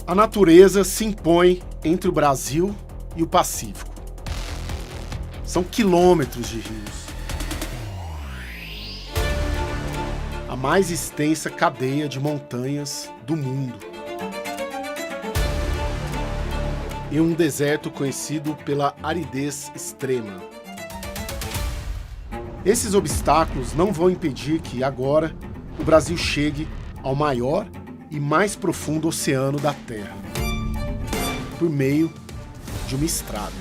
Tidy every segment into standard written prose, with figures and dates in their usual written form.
A natureza se impõe entre o Brasil e o Pacífico. São quilômetros de rios. A mais extensa cadeia de montanhas do mundo. Em um deserto conhecido pela aridez extrema. Esses obstáculos não vão impedir que, agora, o Brasil chegue ao maior e mais profundo oceano da Terra, por meio de uma estrada.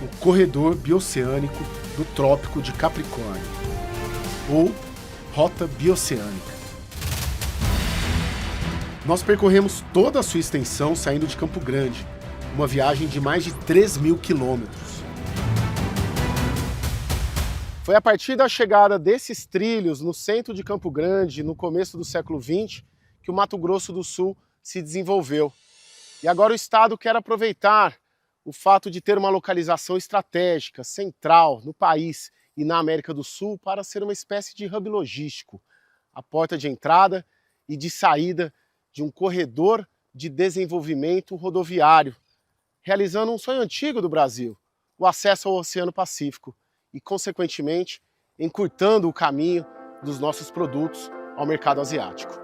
O Corredor Bioceânico do Trópico de Capricórnio, ou Rota Bioceânica. Nós percorremos toda a sua extensão saindo de Campo Grande, uma viagem de mais de 3.000 quilômetros. Foi a partir da chegada desses trilhos no centro de Campo Grande, no começo do século XX, que o Mato Grosso do Sul se desenvolveu. E agora o Estado quer aproveitar o fato de ter uma localização estratégica, central, no país e na América do Sul para ser uma espécie de hub logístico, a porta de entrada e de saída de um corredor de desenvolvimento rodoviário, realizando um sonho antigo do Brasil, o acesso ao Oceano Pacífico e, consequentemente, encurtando o caminho dos nossos produtos ao mercado asiático.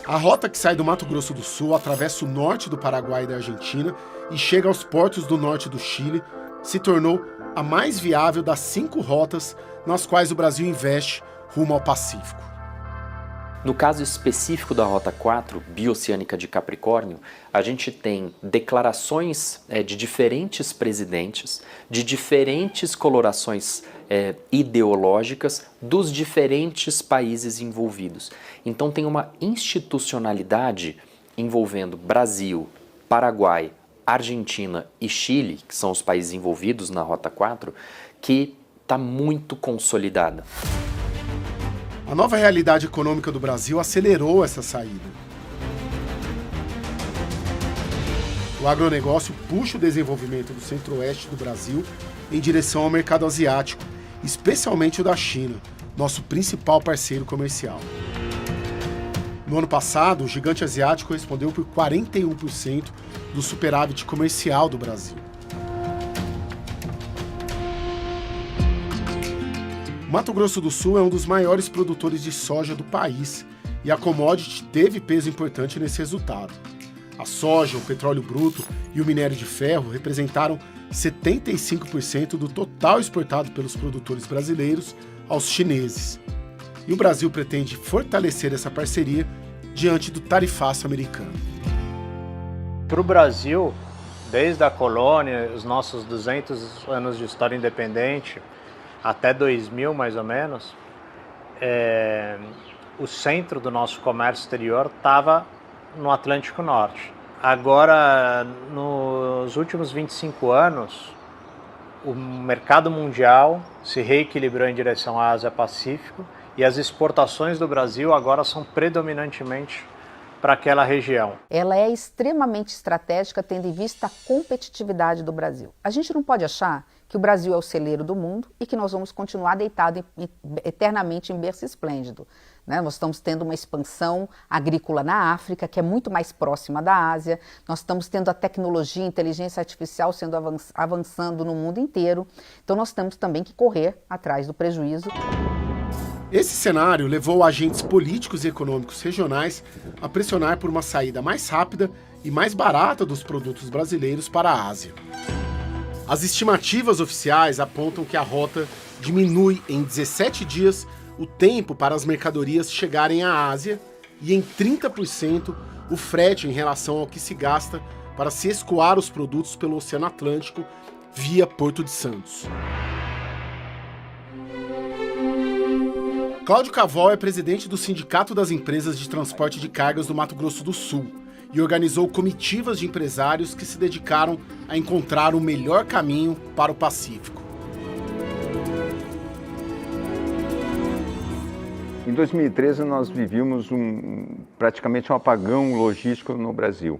A rota que sai do Mato Grosso do Sul atravessa o norte do Paraguai e da Argentina e chega aos portos do norte do Chile, se tornou a mais viável das 5 rotas nas quais o Brasil investe rumo ao Pacífico. No caso específico da Rota 4, Bioceânica de Capricórnio, a gente tem declarações de diferentes presidentes, de diferentes colorações ideológicas dos diferentes países envolvidos. Então tem uma institucionalidade envolvendo Brasil, Paraguai, Argentina e Chile, que são os países envolvidos na Rota 4, que está muito consolidada. A nova realidade econômica do Brasil acelerou essa saída. O agronegócio puxa o desenvolvimento do centro-oeste do Brasil em direção ao mercado asiático, especialmente o da China, nosso principal parceiro comercial. No ano passado, o gigante asiático respondeu por 41% do superávit comercial do Brasil. Mato Grosso do Sul é um dos maiores produtores de soja do país e a commodity teve peso importante nesse resultado. A soja, o petróleo bruto e o minério de ferro representaram 75% do total exportado pelos produtores brasileiros aos chineses. E o Brasil pretende fortalecer essa parceria diante do tarifaço americano. Para o Brasil, desde a colônia, os nossos 200 anos de história independente, até 2000 mais ou menos, o centro do nosso comércio exterior estava no Atlântico Norte. Agora, nos últimos 25 anos, o mercado mundial se reequilibrou em direção à Ásia-Pacífico e as exportações do Brasil agora são predominantemente para aquela região. Ela é extremamente estratégica tendo em vista a competitividade do Brasil. A gente não pode achar que o Brasil é o celeiro do mundo e que nós vamos continuar deitado eternamente em berço esplêndido. Nós estamos tendo uma expansão agrícola na África, que é muito mais próxima da Ásia. Nós estamos tendo a tecnologia, a inteligência artificial sendo avançando no mundo inteiro. Então nós temos também que correr atrás do prejuízo. Esse cenário levou agentes políticos e econômicos regionais a pressionar por uma saída mais rápida e mais barata dos produtos brasileiros para a Ásia. As estimativas oficiais apontam que a rota diminui em 17 dias o tempo para as mercadorias chegarem à Ásia e em 30% o frete em relação ao que se gasta para se escoar os produtos pelo Oceano Atlântico via Porto de Santos. Cláudio Cavol é presidente do Sindicato das Empresas de Transporte de Cargas do Mato Grosso do Sul e organizou comitivas de empresários que se dedicaram a encontrar o melhor caminho para o Pacífico. Em 2013 nós vivíamos praticamente um apagão logístico no Brasil.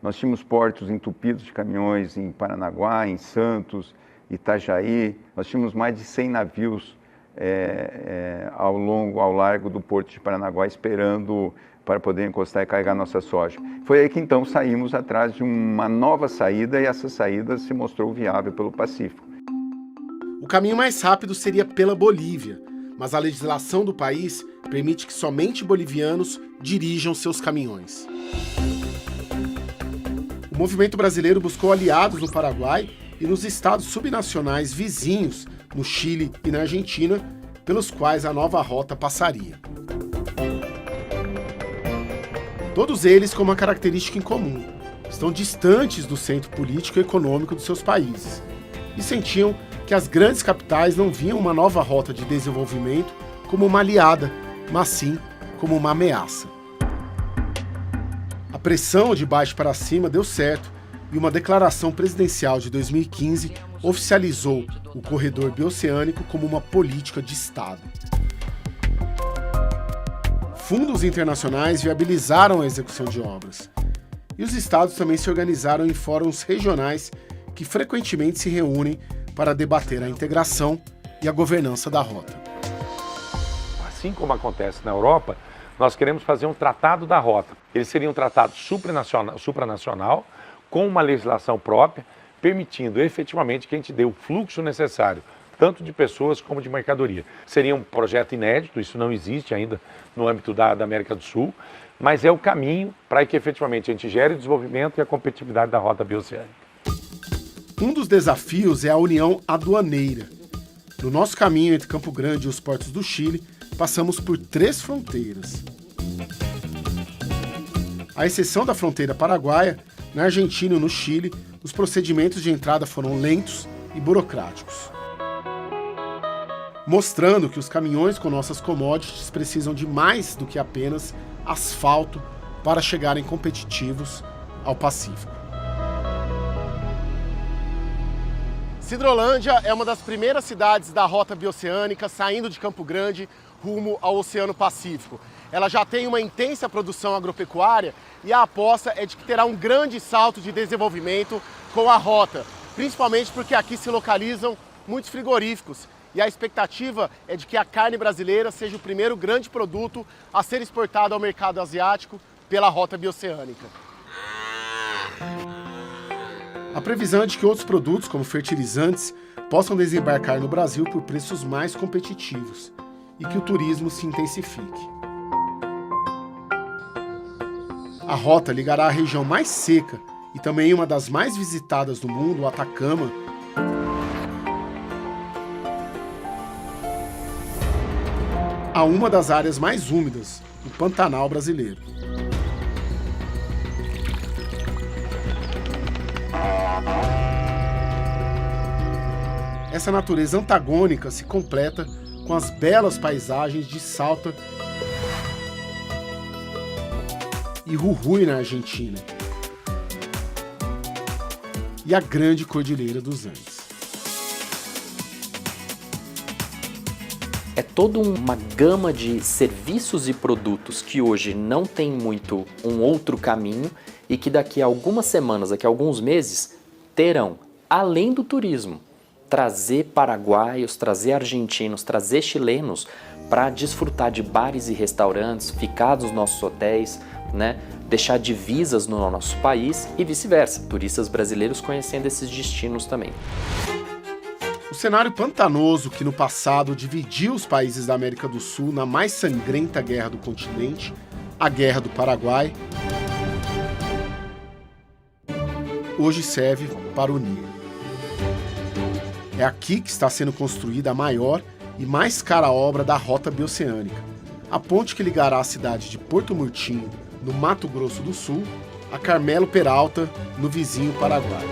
Nós tínhamos portos entupidos de caminhões em Paranaguá, em Santos, Itajaí. Nós tínhamos mais de 100 navios ao largo do Porto de Paranaguá, esperando para poder encostar e carregar nossa soja. Foi aí que então saímos atrás de uma nova saída e essa saída se mostrou viável pelo Pacífico. O caminho mais rápido seria pela Bolívia, mas a legislação do país permite que somente bolivianos dirijam seus caminhões. O movimento brasileiro buscou aliados no Paraguai e nos estados subnacionais vizinhos, no Chile e na Argentina, pelos quais a nova rota passaria. Todos eles com uma característica em comum: estão distantes do centro político e econômico dos seus países e sentiam que as grandes capitais não viam uma nova rota de desenvolvimento como uma aliada, mas sim como uma ameaça. A pressão de baixo para cima deu certo e uma declaração presidencial de 2015 oficializou o corredor bioceânico como uma política de Estado. Fundos internacionais viabilizaram a execução de obras. E os estados também se organizaram em fóruns regionais que frequentemente se reúnem para debater a integração e a governança da rota. Assim como acontece na Europa, nós queremos fazer um tratado da rota. Ele seria um tratado supranacional, com uma legislação própria, permitindo efetivamente que a gente dê o fluxo necessário, tanto de pessoas como de mercadoria. Seria um projeto inédito, isso não existe ainda no âmbito da América do Sul, mas é o caminho para que efetivamente a gente gere o desenvolvimento e a competitividade da rota bioceânica. Um dos desafios é a união aduaneira. No nosso caminho entre Campo Grande e os portos do Chile, passamos por 3 fronteiras. À exceção da fronteira paraguaia, na Argentina e no Chile, os procedimentos de entrada foram lentos e burocráticos, mostrando que os caminhões com nossas commodities precisam de mais do que apenas asfalto para chegarem competitivos ao Pacífico. Sidrolândia é uma das primeiras cidades da rota bioceânica saindo de Campo Grande rumo ao Oceano Pacífico. Ela já tem uma intensa produção agropecuária e a aposta é de que terá um grande salto de desenvolvimento com a rota, principalmente porque aqui se localizam muitos frigoríficos e a expectativa é de que a carne brasileira seja o primeiro grande produto a ser exportado ao mercado asiático pela rota bioceânica. A previsão é de que outros produtos, como fertilizantes, possam desembarcar no Brasil por preços mais competitivos e que o turismo se intensifique. A rota ligará a região mais seca e também uma das mais visitadas do mundo, o Atacama, a uma das áreas mais úmidas, o Pantanal brasileiro. Essa natureza antagônica se completa com as belas paisagens de Salta e Jujuy na Argentina e a grande Cordilheira dos Andes. É toda uma gama de serviços e produtos que hoje não tem muito um outro caminho e que daqui a algumas semanas, daqui a alguns meses, terão, além do turismo, trazer paraguaios, trazer argentinos, trazer chilenos para desfrutar de bares e restaurantes, ficar nos nossos hotéis, né? Deixar divisas no nosso país e vice-versa, turistas brasileiros conhecendo esses destinos também. O cenário pantanoso que no passado dividiu os países da América do Sul na mais sangrenta guerra do continente, a Guerra do Paraguai, hoje serve para unir. É aqui que está sendo construída a maior e mais cara obra da rota bioceânica, a ponte que ligará a cidade de Porto Murtinho, no Mato Grosso do Sul, a Carmelo Peralta, no vizinho Paraguai.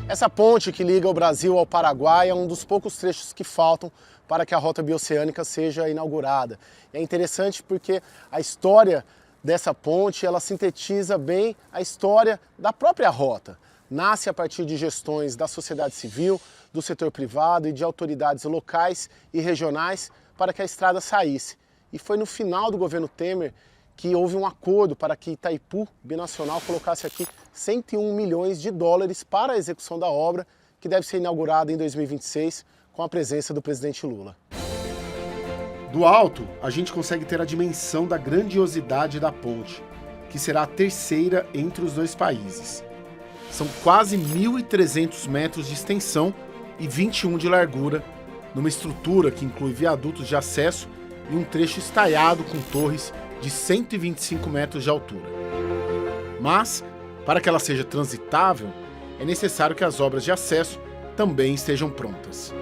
Essa ponte que liga o Brasil ao Paraguai é um dos poucos trechos que faltam para que a rota bioceânica seja inaugurada. É interessante porque a história dessa ponte, ela sintetiza bem a história da própria rota. Nasce a partir de gestões da sociedade civil, do setor privado e de autoridades locais e regionais para que a estrada saísse. E foi no final do governo Temer que houve um acordo para que Itaipu Binacional colocasse aqui 101 milhões de dólares para a execução da obra, que deve ser inaugurada em 2026 com a presença do presidente Lula. Do alto, a gente consegue ter a dimensão da grandiosidade da ponte, que será a terceira entre os dois países. São quase 1.300 metros de extensão e 21 de largura, numa estrutura que inclui viadutos de acesso e um trecho estaiado com torres de 125 metros de altura. Mas, para que ela seja transitável, é necessário que as obras de acesso também estejam prontas.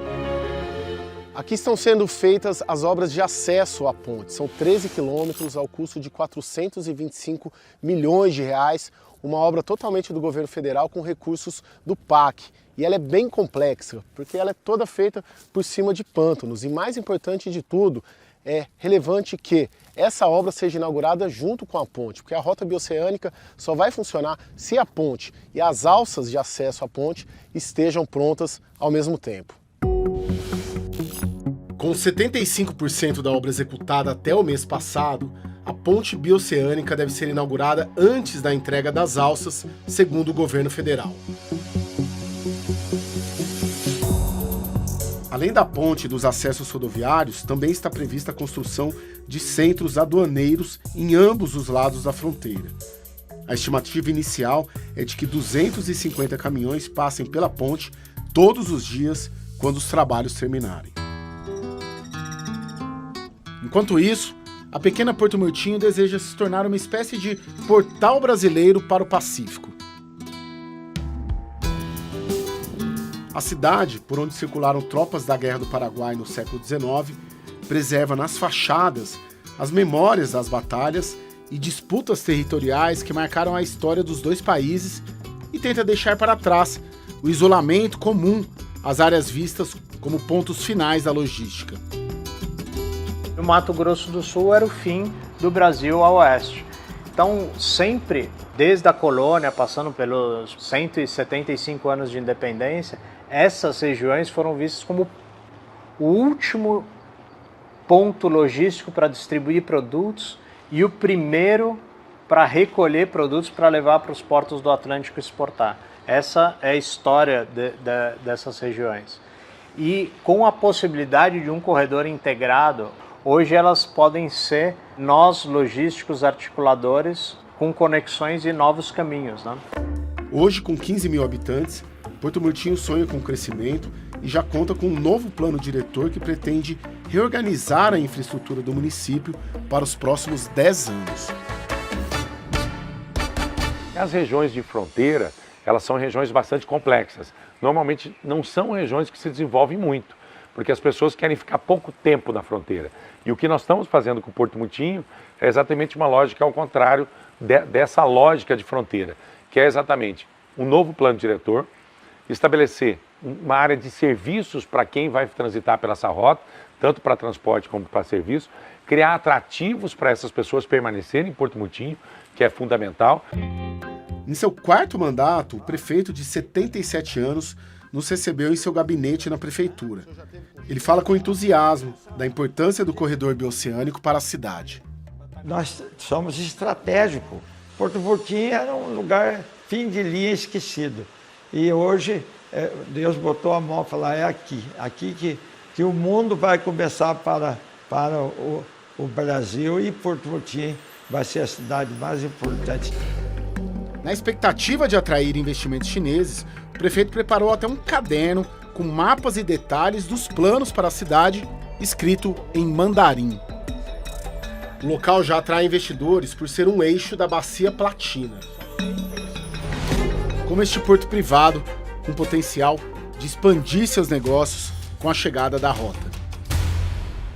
Aqui estão sendo feitas as obras de acesso à ponte. São 13 quilômetros ao custo de 425 milhões de reais, uma obra totalmente do governo federal com recursos do PAC. E ela é bem complexa, porque ela é toda feita por cima de pântanos. E mais importante de tudo, é relevante que essa obra seja inaugurada junto com a ponte, porque a rota bioceânica só vai funcionar se a ponte e as alças de acesso à ponte estejam prontas ao mesmo tempo. Com 75% da obra executada até o mês passado, a ponte bioceânica deve ser inaugurada antes da entrega das alças, segundo o governo federal. Além da ponte e dos acessos rodoviários, também está prevista a construção de centros aduaneiros em ambos os lados da fronteira. A estimativa inicial é de que 250 caminhões passem pela ponte todos os dias quando os trabalhos terminarem. Enquanto isso, a pequena Porto Murtinho deseja se tornar uma espécie de portal brasileiro para o Pacífico. A cidade, por onde circularam tropas da Guerra do Paraguai no século XIX, preserva nas fachadas as memórias das batalhas e disputas territoriais que marcaram a história dos dois países e tenta deixar para trás o isolamento comum às áreas vistas como pontos finais da logística. O Mato Grosso do Sul era o fim do Brasil a oeste. Então, sempre, desde a colônia, passando pelos 175 anos de independência, essas regiões foram vistas como o último ponto logístico para distribuir produtos e o primeiro para recolher produtos para levar para os portos do Atlântico exportar. Essa é a história dessas regiões. E com a possibilidade de um corredor integrado, hoje elas podem ser nós logísticos articuladores com conexões e novos caminhos, né? Hoje, com 15 mil habitantes, Porto Murtinho sonha com crescimento e já conta com um novo plano diretor que pretende reorganizar a infraestrutura do município para os próximos 10 anos. As regiões de fronteira, elas são regiões bastante complexas. Normalmente não são regiões que se desenvolvem muito, porque as pessoas querem ficar pouco tempo na fronteira. E o que nós estamos fazendo com o Porto Murtinho é exatamente uma lógica ao contrário dessa lógica de fronteira, que é exatamente um novo plano diretor, estabelecer uma área de serviços para quem vai transitar pela essa rota, tanto para transporte como para serviço, criar atrativos para essas pessoas permanecerem em Porto Murtinho, que é fundamental. Em seu quarto mandato, o prefeito de 77 anos nos recebeu em seu gabinete na prefeitura. Ele fala com entusiasmo da importância do corredor bioceânico para a cidade. Nós somos estratégicos. Porto Murtinho era um lugar fim de linha esquecido. E hoje Deus botou a mão e falou, é aqui que o mundo vai começar para o Brasil e Porto Murtinho vai ser a cidade mais importante. Na expectativa de atrair investimentos chineses, o prefeito preparou até um caderno com mapas e detalhes dos planos para a cidade, escrito em mandarim. O local já atrai investidores por ser um eixo da Bacia Platina. Como este porto privado, com potencial de expandir seus negócios com a chegada da rota.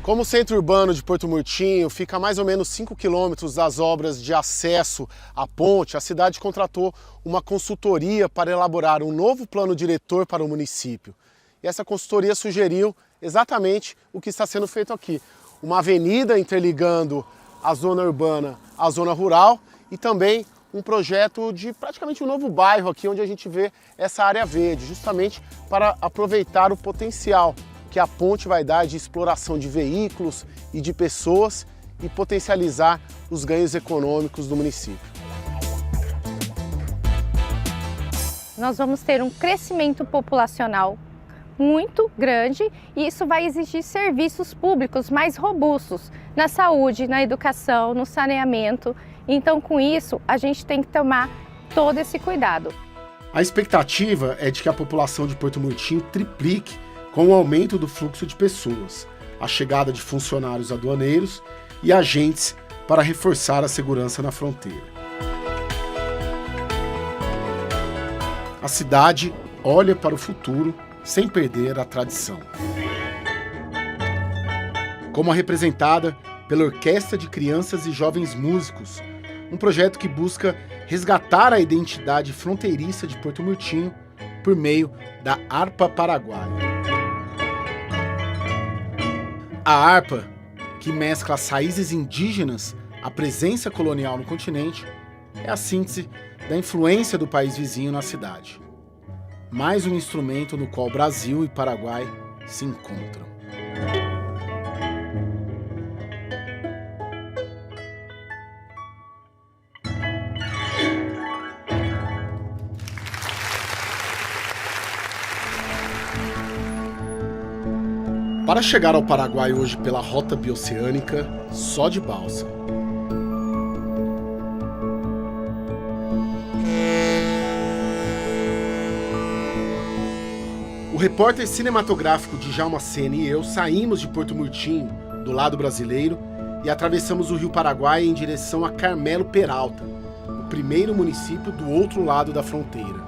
Como o centro urbano de Porto Murtinho fica a mais ou menos 5 quilômetros das obras de acesso à ponte, a cidade contratou uma consultoria para elaborar um novo plano diretor para o município. E essa consultoria sugeriu exatamente o que está sendo feito aqui. Uma avenida interligando a zona urbana à zona rural e também um projeto de praticamente um novo bairro aqui, onde a gente vê essa área verde, justamente para aproveitar o potencial que a ponte vai dar de exploração de veículos e de pessoas e potencializar os ganhos econômicos do município. nós vamos ter um crescimento populacional muito grande e isso vai exigir serviços públicos mais robustos na saúde, na educação, no saneamento. Então, com isso, a gente tem que tomar todo esse cuidado. A expectativa é de que a população de Porto Murtinho triplique com o aumento do fluxo de pessoas, a chegada de funcionários aduaneiros e agentes para reforçar a segurança na fronteira. A cidade olha para o futuro sem perder a tradição. Como representada pela Orquestra de Crianças e Jovens Músicos, um projeto que busca resgatar a identidade fronteiriça de Porto Murtinho por meio da Harpa Paraguaia. A harpa, que mescla as raízes indígenas à presença colonial no continente, é a síntese da influência do país vizinho na cidade. Mais um instrumento no qual Brasil e Paraguai se encontram. Para chegar ao Paraguai hoje pela rota bioceânica, só de balsa. O repórter cinematográfico Djalma Sena e eu saímos de Porto Murtinho, do lado brasileiro, e atravessamos o Rio Paraguai em direção a Carmelo Peralta, o primeiro município do outro lado da fronteira.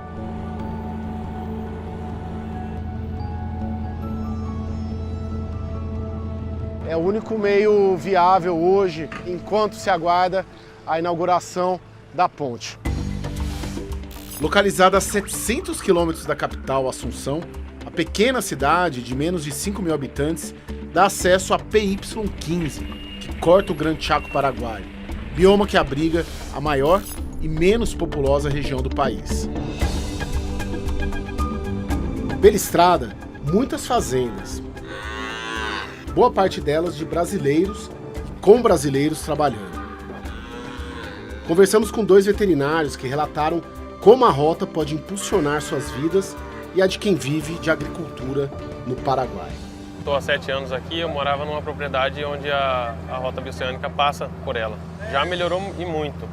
É o único meio viável hoje, enquanto se aguarda a inauguração da ponte. Localizada a 700 quilômetros da capital, Assunção, a pequena cidade de menos de 5 mil habitantes dá acesso a PY-15, que corta o Grande Chaco Paraguaio, bioma que abriga a maior e menos populosa região do país. Pela estrada, muitas fazendas, boa parte delas de brasileiros e com brasileiros trabalhando. Conversamos com 2 veterinários que relataram como a rota pode impulsionar suas vidas e a de quem vive de agricultura no Paraguai. Estou há 7 anos aqui, eu morava numa propriedade onde a rota bioceânica passa por ela. Já melhorou e muito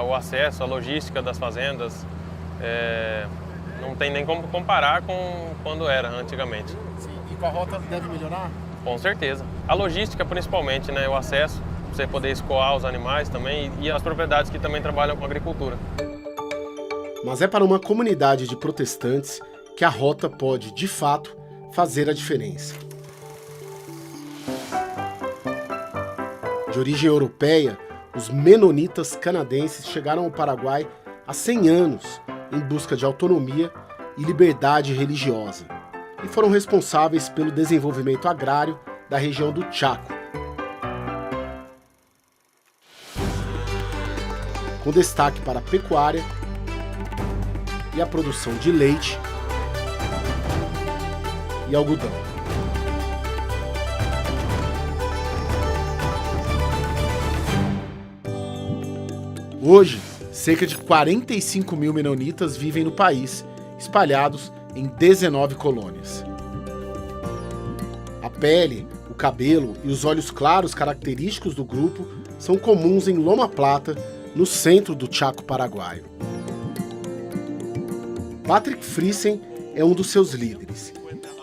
o acesso, a logística das fazendas, não tem nem como comparar com quando era antigamente. Sim. E com a rota deve melhorar? Com certeza. A logística principalmente, né? O acesso, para você poder escoar os animais também e as propriedades que também trabalham com agricultura. Mas é para uma comunidade de protestantes que a rota pode, de fato, fazer a diferença. De origem europeia, os menonitas canadenses chegaram ao Paraguai há 100 anos em busca de autonomia e liberdade religiosa e foram responsáveis pelo desenvolvimento agrário da região do Chaco, com destaque para a pecuária e a produção de leite e algodão. Hoje, cerca de 45 mil menonitas vivem no país, espalhados em 19 colônias. A pele, o cabelo e os olhos claros característicos do grupo são comuns em Loma Plata, no centro do Chaco paraguaio. Patrick Friesen é um dos seus líderes.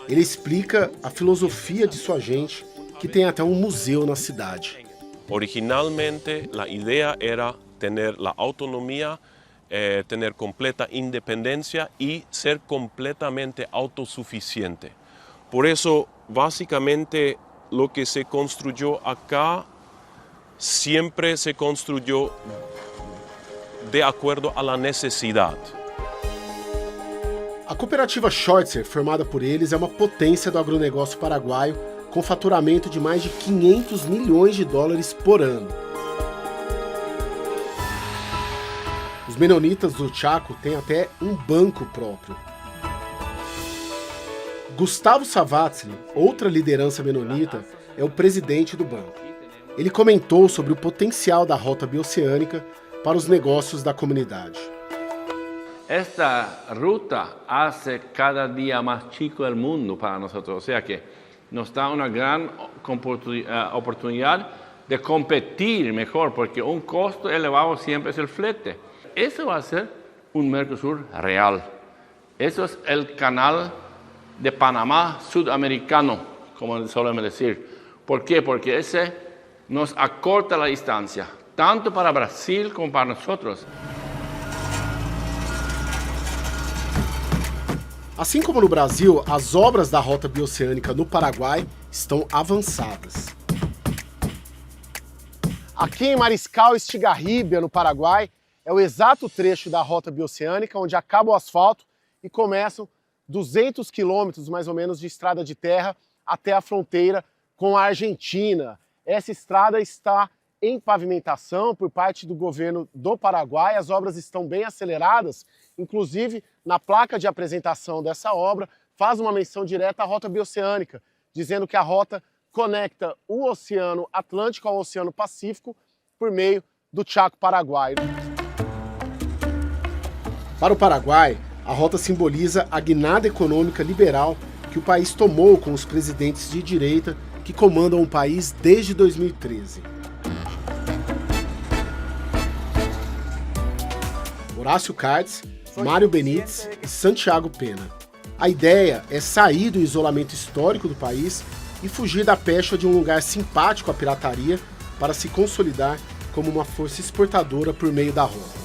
Ele explica a filosofia de sua gente, que tem até um museu na cidade. Originalmente, a ideia era ter a autonomia, ter completa independência e ser completamente autossuficiente. Por isso, basicamente, o que se construyó acá sempre se construyó de acordo à necessidade. A cooperativa Schortzer, formada por eles, é uma potência do agronegócio paraguaio, com faturamento de mais de 500 milhões de dólares por ano. Os menonitas do Chaco têm até um banco próprio. Gustavo Savatsky, outra liderança menonita, é o presidente do banco. Ele comentou sobre o potencial da rota bioceânica para os negócios da comunidade. esta ruta hace cada día más chico el mundo para nosotros, o sea que nos da una gran oportunidad de competir mejor, porque un costo elevado siempre es el flete. Eso va a ser un Mercosur real. Eso es el canal de Panamá sudamericano, como solemos decir. ¿Por qué? Porque ese nos acorta la distancia, tanto para Brasil como para nosotros. Assim como no Brasil, as obras da Rota Bioceânica no Paraguai estão avançadas. Aqui em Mariscal Estigarribia, no Paraguai, é o exato trecho da Rota Bioceânica onde acaba o asfalto e começam 200 quilômetros, mais ou menos, de estrada de terra até a fronteira com a Argentina. Essa estrada está em pavimentação por parte do governo do Paraguai, as obras estão bem aceleradas, inclusive na placa de apresentação dessa obra faz uma menção direta à Rota Bioceânica, dizendo que a rota conecta o Oceano Atlântico ao Oceano Pacífico por meio do Chaco Paraguaio. Para o Paraguai, a rota simboliza a guinada econômica liberal que o país tomou com os presidentes de direita que comandam o país desde 2013. Horácio Cartes, Mário Benítez e Santiago Pena. A ideia é sair do isolamento histórico do país e fugir da pecha de um lugar simpático à pirataria para se consolidar como uma força exportadora por meio da rota.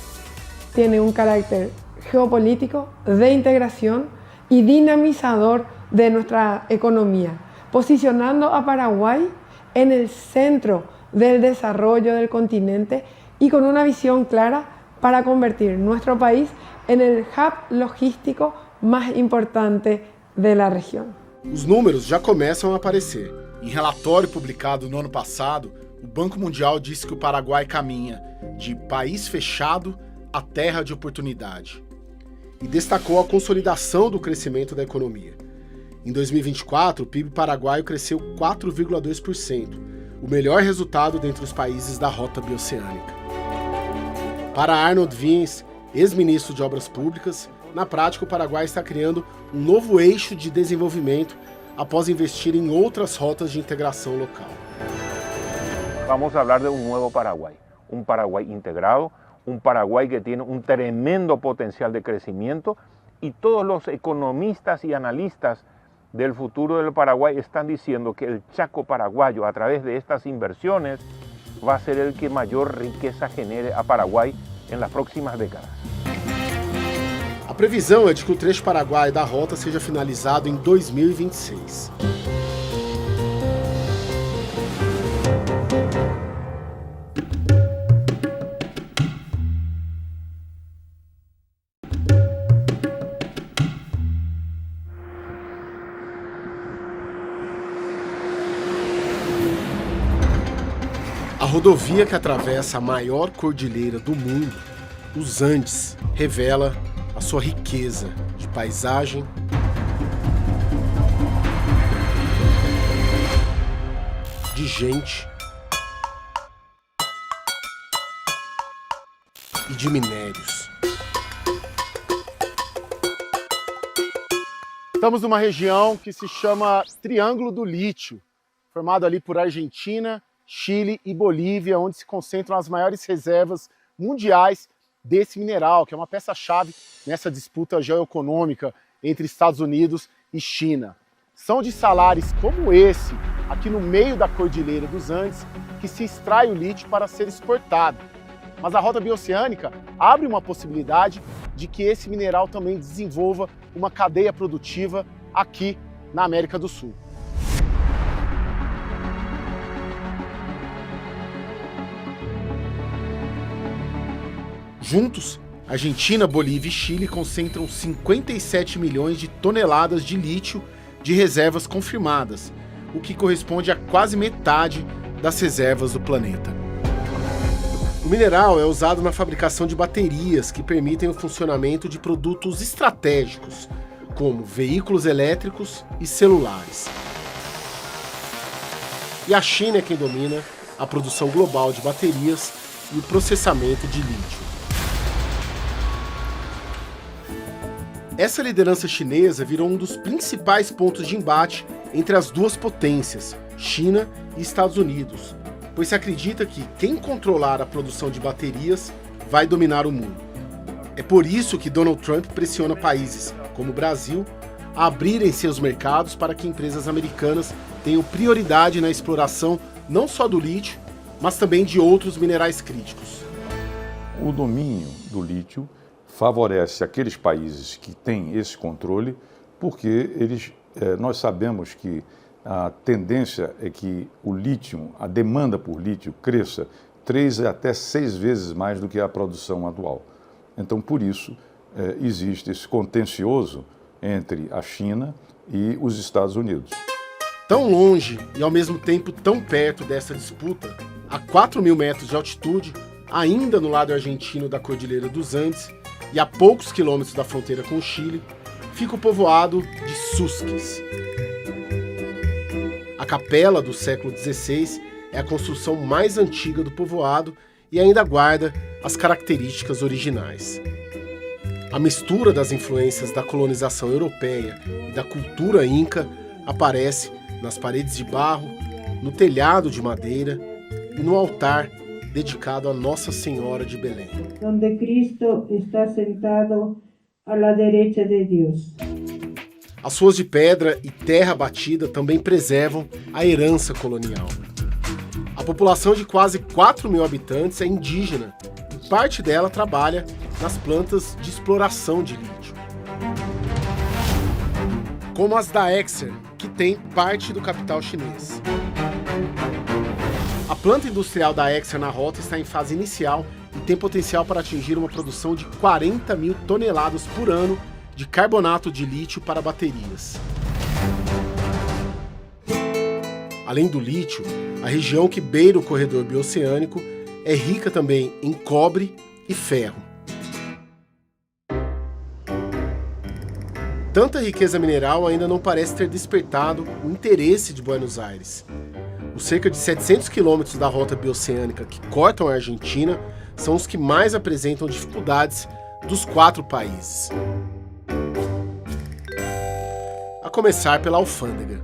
Tiene un carácter geopolítico, de integración y dinamizador de nuestra economía, posicionando a Paraguay en el centro del desarrollo del continente y con una visión clara para convertir nuestro país en el hub logístico más importante de la região. Os números já começam a aparecer. Em relatório publicado no ano passado, o Banco Mundial disse que o Paraguai caminha de país fechado a terra de oportunidade e destacou a consolidação do crescimento da economia. Em 2024, o PIB paraguaio cresceu 4,2%, o melhor resultado dentre os países da Rota Bioceânica. Para Arnold Wiens, ex-ministro de Obras Públicas, na prática o Paraguai está criando um novo eixo de desenvolvimento após investir em outras rotas de integração local. Vamos falar de um novo Paraguai integrado, un Paraguay que tiene un tremendo potencial de crecimiento y todos los economistas y analistas del futuro del Paraguay están diciendo que el Chaco paraguayo a través de estas inversiones va a ser el que mayor riqueza genere a Paraguay en las próximas décadas. A previsão é de que o trecho paraguaio da rota seja finalizado em 2026. A rodovia que atravessa a maior cordilheira do mundo, os Andes, revela a sua riqueza de paisagem, de gente e de minérios. Estamos numa região que se chama Triângulo do Lítio, formado ali por Argentina, Chile e Bolívia, onde se concentram as maiores reservas mundiais desse mineral, que é uma peça-chave nessa disputa geoeconômica entre Estados Unidos e China. São de salares como esse, aqui no meio da Cordilheira dos Andes, que se extrai o lítio para ser exportado. Mas a Rota Bioceânica abre uma possibilidade de que esse mineral também desenvolva uma cadeia produtiva aqui na América do Sul. Juntos, Argentina, Bolívia e Chile concentram 57 milhões de toneladas de lítio de reservas confirmadas, o que corresponde a quase metade das reservas do planeta. O mineral é usado na fabricação de baterias que permitem o funcionamento de produtos estratégicos, como veículos elétricos e celulares. E a China é quem domina a produção global de baterias e o processamento de lítio. Essa liderança chinesa virou um dos principais pontos de embate entre as duas potências, China e Estados Unidos, pois se acredita que quem controlar a produção de baterias vai dominar o mundo. É por isso que Donald Trump pressiona países, como o Brasil, a abrirem seus mercados para que empresas americanas tenham prioridade na exploração não só do lítio, mas também de outros minerais críticos. O domínio do lítio favorece aqueles países que têm esse controle, porque nós sabemos que a tendência é que o lítio, a demanda por lítio, cresça 3 até 6 vezes mais do que a produção atual. Então, por isso, existe esse contencioso entre a China e os Estados Unidos. Tão longe e ao mesmo tempo tão perto dessa disputa, a 4.000 metros de altitude, ainda no lado argentino da Cordilheira dos Andes e a poucos quilômetros da fronteira com o Chile, fica o povoado de Susques. A capela do século XVI é a construção mais antiga do povoado e ainda guarda as características originais. A mistura das influências da colonização europeia e da cultura inca aparece nas paredes de barro, no telhado de madeira e no altar dedicado a Nossa Senhora de Belém. Onde Cristo está sentado à direita de Deus. As ruas de pedra e terra batida também preservam a herança colonial. A população de quase 4.000 habitantes é indígena e parte dela trabalha nas plantas de exploração de lítio. Como as da Excer, que tem parte do capital chinês. A planta industrial da Excer na rota está em fase inicial e tem potencial para atingir uma produção de 40.000 toneladas por ano de carbonato de lítio para baterias. Além do lítio, a região que beira o corredor bioceânico é rica também em cobre e ferro. Tanta riqueza mineral ainda não parece ter despertado o interesse de Buenos Aires. Os cerca de 700 quilômetros da rota bioceânica que cortam a Argentina são os que mais apresentam dificuldades dos 4 países. A começar pela alfândega.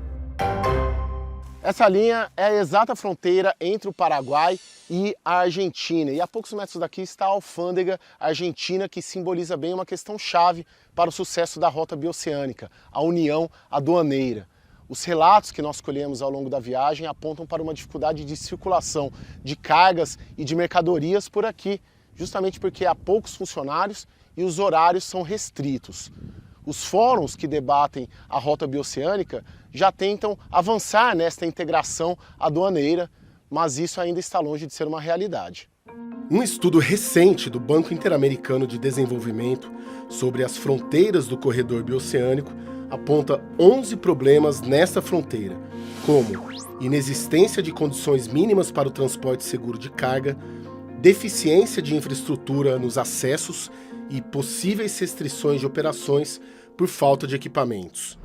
Essa linha é a exata fronteira entre o Paraguai e a Argentina. E a poucos metros daqui está a alfândega argentina, que simboliza bem uma questão chave para o sucesso da rota bioceânica, a união aduaneira. Os relatos que nós colhemos ao longo da viagem apontam para uma dificuldade de circulação de cargas e de mercadorias por aqui, justamente porque há poucos funcionários e os horários são restritos. Os fóruns que debatem a rota bioceânica já tentam avançar nesta integração aduaneira, mas isso ainda está longe de ser uma realidade. Um estudo recente do Banco Interamericano de Desenvolvimento sobre as fronteiras do corredor bioceânico aponta 11 problemas nesta fronteira, como inexistência de condições mínimas para o transporte seguro de carga, deficiência de infraestrutura nos acessos e possíveis restrições de operações por falta de equipamentos.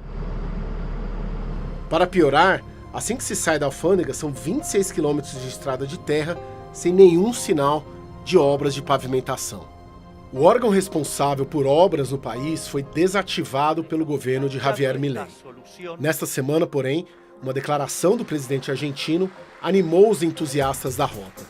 Para piorar, assim que se sai da alfândega, são 26 quilômetros de estrada de terra sem nenhum sinal de obras de pavimentação. O órgão responsável por obras no país foi desativado pelo governo de Javier Milei. Nesta semana, porém, uma declaração do presidente argentino animou os entusiastas da rota.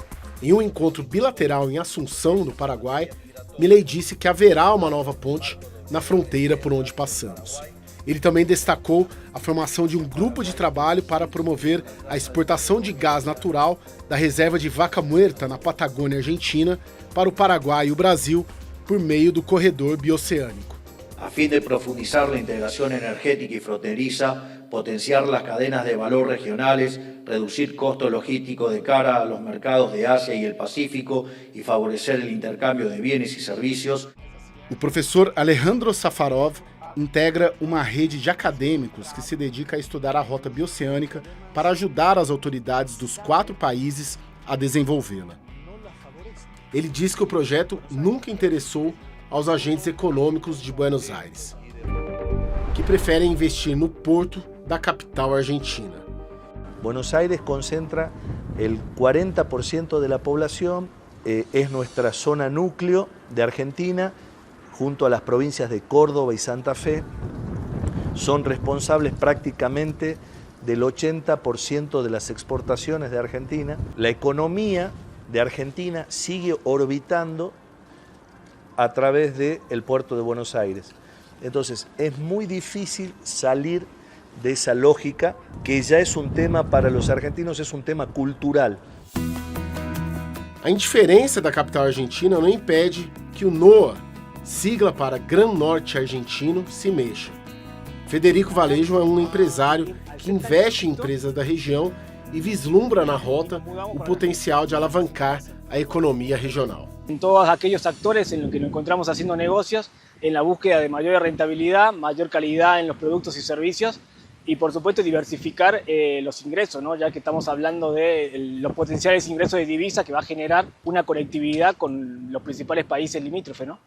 Em um encontro bilateral em Assunção, no Paraguai, Milei disse que haverá uma nova ponte na fronteira por onde passamos. Ele também destacou a formação de um grupo de trabalho para promover a exportação de gás natural da reserva de Vaca Muerta, na Patagônia Argentina, para o Paraguai e o Brasil, por meio do corredor bioceânico. A fim de profundizar a integração energética e fronteiriça, potenciar as cadenas de valor regionais, reduzir costos logísticos de cara a los mercados de Ásia e o Pacífico e favorecer o intercâmbio de bienes e serviços. O professor Alejandro Safarov integra uma rede de acadêmicos que se dedica a estudar a rota bioceânica para ajudar as autoridades dos 4 países a desenvolvê-la. Ele diz que o projeto nunca interessou aos agentes econômicos de Buenos Aires, que preferem investir no porto da capital argentina. Buenos Aires concentra el 40% de la población, es nuestra zona núcleo de Argentina, junto a las provincias de Córdoba y Santa Fe, son responsables prácticamente del 80% de las exportaciones de Argentina. La economía de Argentina sigue orbitando a través del puerto de Buenos Aires. Entonces, es muy difícil salir de esa lógica, que ya es un tema para los argentinos, es un tema cultural. A indiferença da capital argentina não impede que o NOA, sigla para Gran Norte Argentino, se mexa. Federico Valejo é um empresário que investe em empresas da região e vislumbra na rota o potencial de alavancar a economia regional. En todos aquellos actores en los que nos encontramos haciendo negocios, en la búsqueda de mayor rentabilidad, mayor calidad en los productos y servicios y por supuesto diversificar los ingresos, ¿no? Ya que estamos hablando de los potenciales ingresos de divisa que va a generar una conectividad con los principales países limítrofes, ¿no?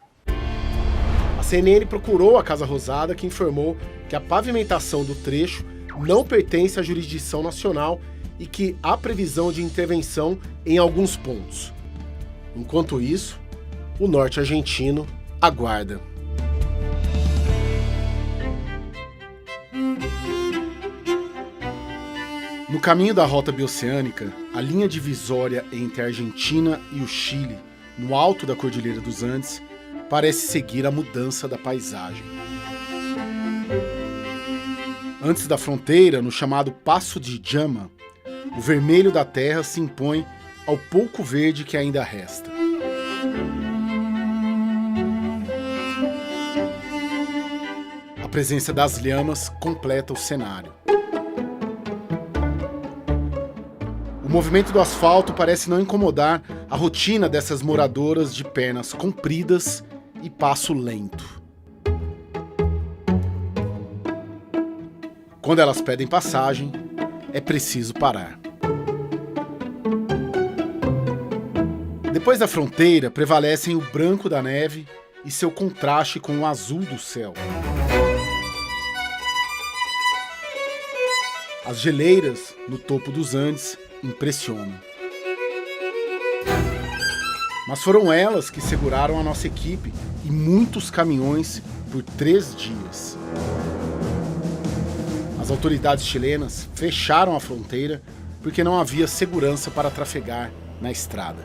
A CNN procurou a Casa Rosada, que informou que a pavimentação do trecho não pertence à jurisdição nacional e que há previsão de intervenção em alguns pontos. Enquanto isso, o norte argentino aguarda. No caminho da rota bioceânica, a linha divisória entre a Argentina e o Chile, no alto da Cordilheira dos Andes, parece seguir a mudança da paisagem. Antes da fronteira, no chamado Passo de Jama, o vermelho da terra se impõe ao pouco verde que ainda resta. A presença das lhamas completa o cenário. O movimento do asfalto parece não incomodar a rotina dessas moradoras de pernas compridas e passo lento. Quando elas pedem passagem, é preciso parar. Depois da fronteira, prevalecem o branco da neve e seu contraste com o azul do céu. As geleiras no topo dos Andes impressionam. Mas foram elas que seguraram a nossa equipe e muitos caminhões por 3 dias. As autoridades chilenas fecharam a fronteira porque não havia segurança para trafegar na estrada.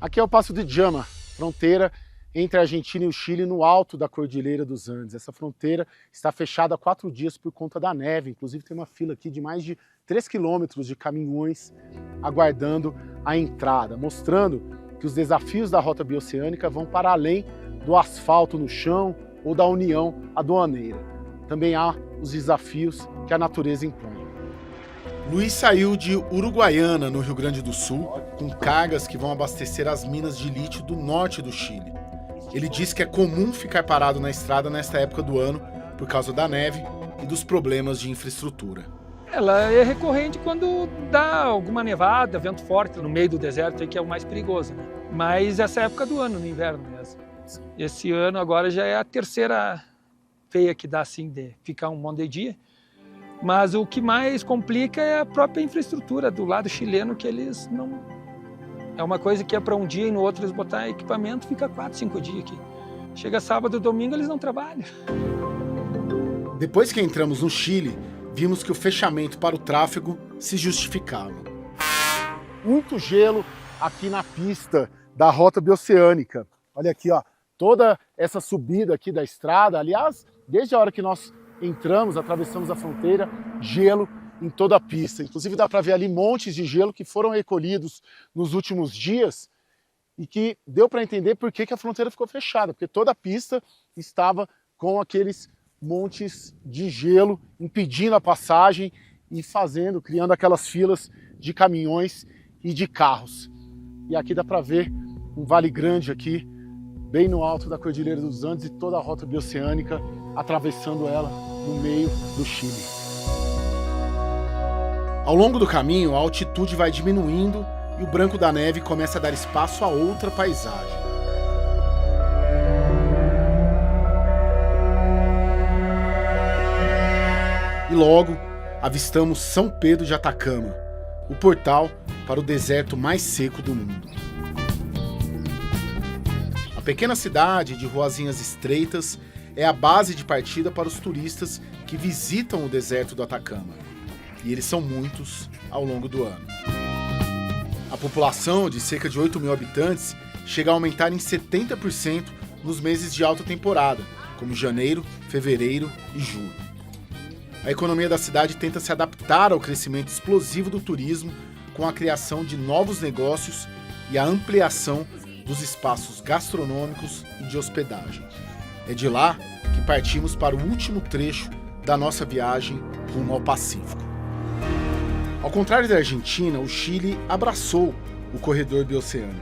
Aqui é o Passo de Jama, fronteira entre a Argentina e o Chile no alto da Cordilheira dos Andes. Essa fronteira está fechada há 4 dias por conta da neve. Inclusive tem uma fila aqui de mais de 3 quilômetros de caminhões aguardando a entrada, mostrando que os desafios da rota bioceânica vão para além do asfalto no chão ou da união aduaneira. Também há os desafios que a natureza impõe. Luiz saiu de Uruguaiana, no Rio Grande do Sul, com cargas que vão abastecer as minas de lítio do norte do Chile. Ele disse que é comum ficar parado na estrada nesta época do ano por causa da neve e dos problemas de infraestrutura. Ela é recorrente quando dá alguma nevada, vento forte no meio do deserto, que é o mais perigoso, né? Mas essa época do ano, no inverno mesmo. Esse ano agora já é a terceira feia que dá assim de ficar um monte de dia. Mas o que mais complica é a própria infraestrutura do lado chileno, que eles não... É uma coisa que é para um dia e no outro eles botar equipamento, fica 4, 5 dias aqui. Chega sábado e domingo eles não trabalham. Depois que entramos no Chile, vimos que o fechamento para o tráfego se justificava. Muito gelo aqui na pista da rota bioceânica. Olha aqui, ó, toda essa subida aqui da estrada. Aliás, desde a hora que nós entramos, atravessamos a fronteira, gelo em toda a pista. Inclusive dá para ver ali montes de gelo que foram recolhidos nos últimos dias e que deu para entender por que a fronteira ficou fechada, porque toda a pista estava com aqueles montes de gelo impedindo a passagem e criando aquelas filas de caminhões e de carros. E aqui dá para ver um vale grande aqui, bem no alto da Cordilheira dos Andes e toda a rota bioceânica atravessando ela no meio do Chile. Ao longo do caminho, a altitude vai diminuindo e o branco da neve começa a dar espaço a outra paisagem. E logo, avistamos São Pedro de Atacama, o portal para o deserto mais seco do mundo. A pequena cidade de ruazinhas estreitas é a base de partida para os turistas que visitam o deserto do Atacama. E eles são muitos ao longo do ano. A população, de cerca de 8 mil habitantes, chega a aumentar em 70% nos meses de alta temporada, como janeiro, fevereiro e julho. A economia da cidade tenta se adaptar ao crescimento explosivo do turismo com a criação de novos negócios e a ampliação dos espaços gastronômicos e de hospedagem. É de lá que partimos para o último trecho da nossa viagem rumo ao Pacífico. Ao contrário da Argentina, o Chile abraçou o corredor bioceânico.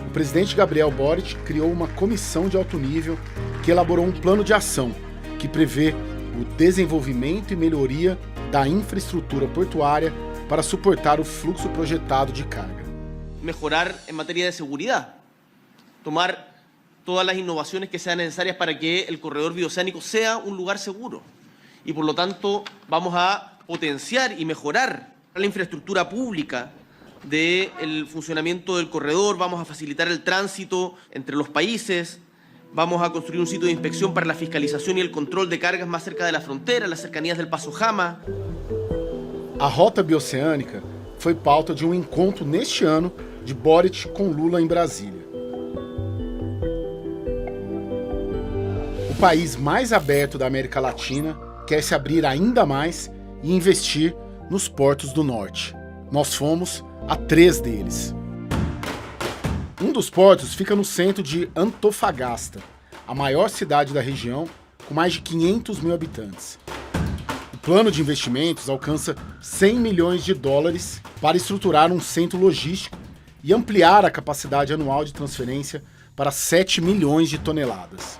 O presidente Gabriel Boric criou uma comissão de alto nível que elaborou um plano de ação que prevê o desenvolvimento e melhoria da infraestrutura portuária para suportar o fluxo projetado de carga. Mejorar en materia de seguridad, tomar todas las innovaciones que sean necesarias para que el corredor bioceánico sea un lugar seguro. Y por lo tanto vamos a potenciar y mejorar la infraestructura pública del funcionamiento del corredor, vamos a facilitar el tránsito entre los países, vamos a construir un sitio de inspección para la fiscalización y el control de cargas más cerca de la frontera, en las cercanías del Paso Jama. A Rota Bioceânica foi pauta de um encontro neste ano de Boric com Lula em Brasília. O país mais aberto da América Latina quer se abrir ainda mais e investir nos portos do norte. Nós fomos a 3 deles. Um dos portos fica no centro de Antofagasta, a maior cidade da região, com mais de 500 mil habitantes. O plano de investimentos alcança 100 milhões de dólares para estruturar um centro logístico e ampliar a capacidade anual de transferência para 7 milhões de toneladas.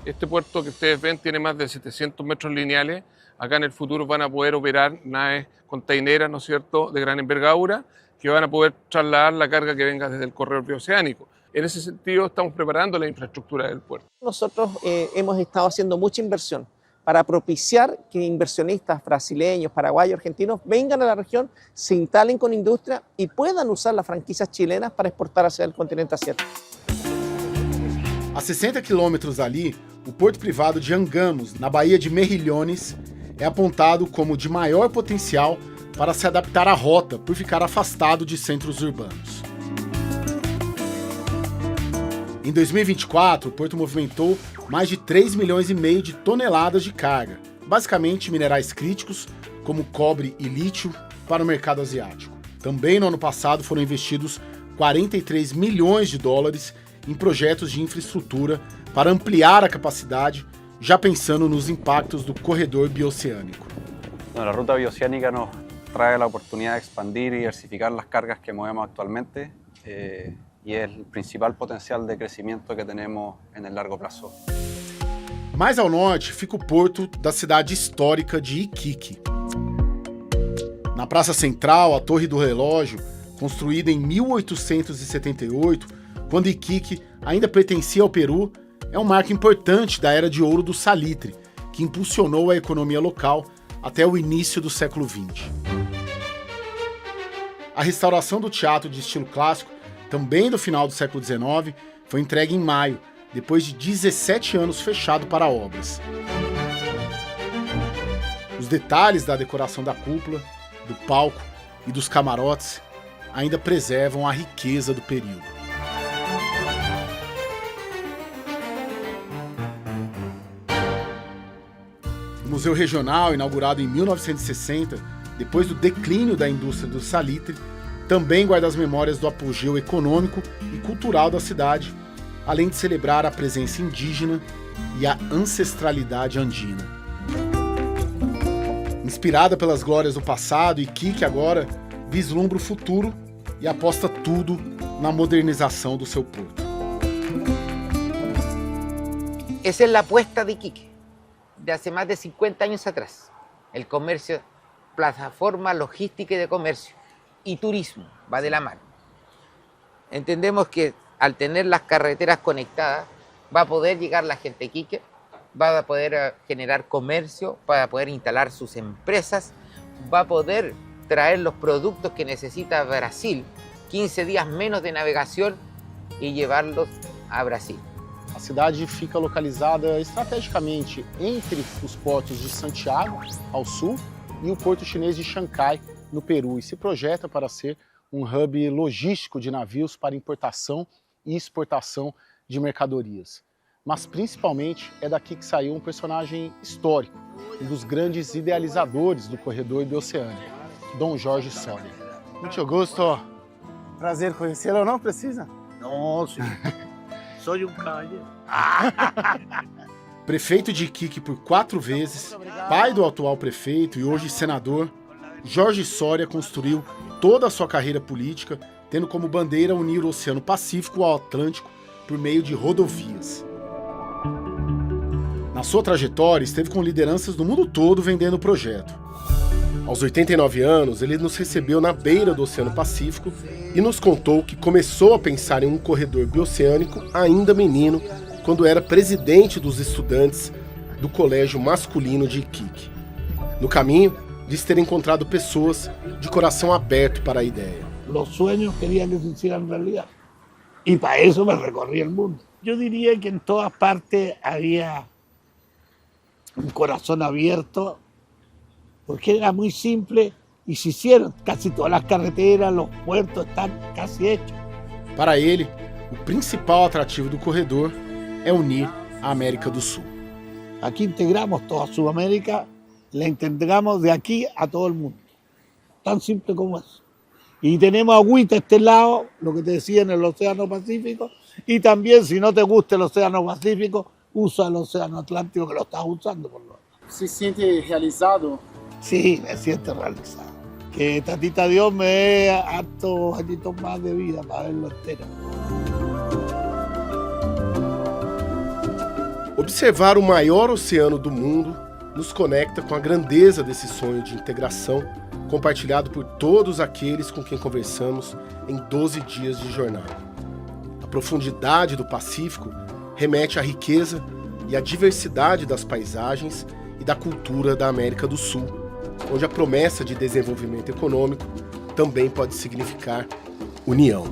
Este puerto que ustedes ven tiene más de 700 metros lineales. Acá en el futuro van a poder operar naves containeras, ¿no es cierto?, de gran envergadura, que van a poder trasladar la carga que venga desde el corredor bioceánico. En ese sentido, estamos preparando la infraestructura del puerto. Nosotros hemos estado haciendo mucha inversión para propiciar que inversionistas brasileños, paraguayos, argentinos vengan a la región, se instalen con industria y puedan usar las franquicias chilenas para exportar hacia el continente asiático. A 60 quilômetros dali, o porto privado de Angamos, na Baía de Mejillones, é apontado como de maior potencial para se adaptar à rota por ficar afastado de centros urbanos. Em 2024, o porto movimentou mais de 3,5 milhões de toneladas de carga, basicamente minerais críticos como cobre e lítio para o mercado asiático. Também no ano passado foram investidos 43 milhões de dólares em projetos de infraestrutura para ampliar a capacidade, já pensando nos impactos do corredor bioceânico. La ruta bioceánica nos trae la oportunidad de expandir y diversificar las cargas que movemos actualmente y es el principal potencial de crecimiento que tenemos en el largo plazo. Mais ao norte fica o porto da cidade histórica de Iquique. Na Praça Central, a Torre do Relógio, construída em 1878, quando Iquique ainda pertencia ao Peru, é um marco importante da era de ouro do salitre, que impulsionou a economia local até o início do século XX. A restauração do teatro de estilo clássico, também do final do século XIX, foi entregue em maio, depois de 17 anos fechado para obras. Os detalhes da decoração da cúpula, do palco e dos camarotes ainda preservam a riqueza do período. O Museu Regional, inaugurado em 1960, depois do declínio da indústria do salitre, também guarda as memórias do apogeu econômico e cultural da cidade, além de celebrar a presença indígena e a ancestralidade andina. Inspirada pelas glórias do passado, Iquique agora vislumbra o futuro e aposta tudo na modernização do seu porto. Esa es la apuesta de Iquique, de hace más de 50 años atrás. El comercio, plataforma logística y de comercio y turismo va de la mano. Entendemos que al tener las carreteras conectadas va a poder llegar la gente a Iquique, va a poder generar comercio, va a poder instalar sus empresas, va a poder traer los productos que necesita Brasil 15 días menos de navegación y llevarlos a Brasil. A cidade fica localizada estrategicamente entre os portos de Santiago, ao sul, e o porto chinês de Xangai, no Peru, e se projeta para ser um hub logístico de navios para importação e exportação de mercadorias. Mas principalmente é daqui que saiu um personagem histórico, um dos grandes idealizadores do corredor bioceânico, Dom Jorge Soria. Muito gosto. Prazer conhecê-lo, não precisa? Não, sim. Sou um cavalheiro. Prefeito de Iquique por 4 vezes, pai do atual prefeito e hoje senador, Jorge Soria construiu toda a sua carreira política, tendo como bandeira unir o Oceano Pacífico ao Atlântico por meio de rodovias. Na sua trajetória, esteve com lideranças do mundo todo vendendo o projeto. Aos 89 anos, ele nos recebeu na beira do Oceano Pacífico e nos contou que começou a pensar em um corredor bioceânico ainda menino, quando era presidente dos estudantes do Colégio Masculino de Iquique. No caminho, diz ter encontrado pessoas de coração aberto para a ideia. Los sueños quería que se hicieran realidad. Y para eso me recorrí el mundo. Yo diría que en todas partes había un corazón abierto, porque era muy simple y se hicieron. Casi todas las carreteras, los puertos están casi hechos. Para ele, o principal atrativo do corredor é unir a América do Sul. Aquí integramos toda Sudamérica, la integramos de aquí a todo el mundo. Tan simple como eso. Y tenemos agüita a este lado, lo que te decía, en el Océano Pacífico, y también, si no te gusta el Océano Pacífico, usa el Océano Atlántico, que lo estás usando por lo menos. ¿Se siente realizado? Sí, me siento realizado. Que Tatita Dios me dé hartos añitos más de vida para verlo entero. Observar o maior oceano do mundo nos conecta com a grandeza desse sonho de integração compartilhado por todos aqueles com quem conversamos em 12 dias de jornada. A profundidade do Pacífico remete à riqueza e à diversidade das paisagens e da cultura da América do Sul, onde a promessa de desenvolvimento econômico também pode significar união.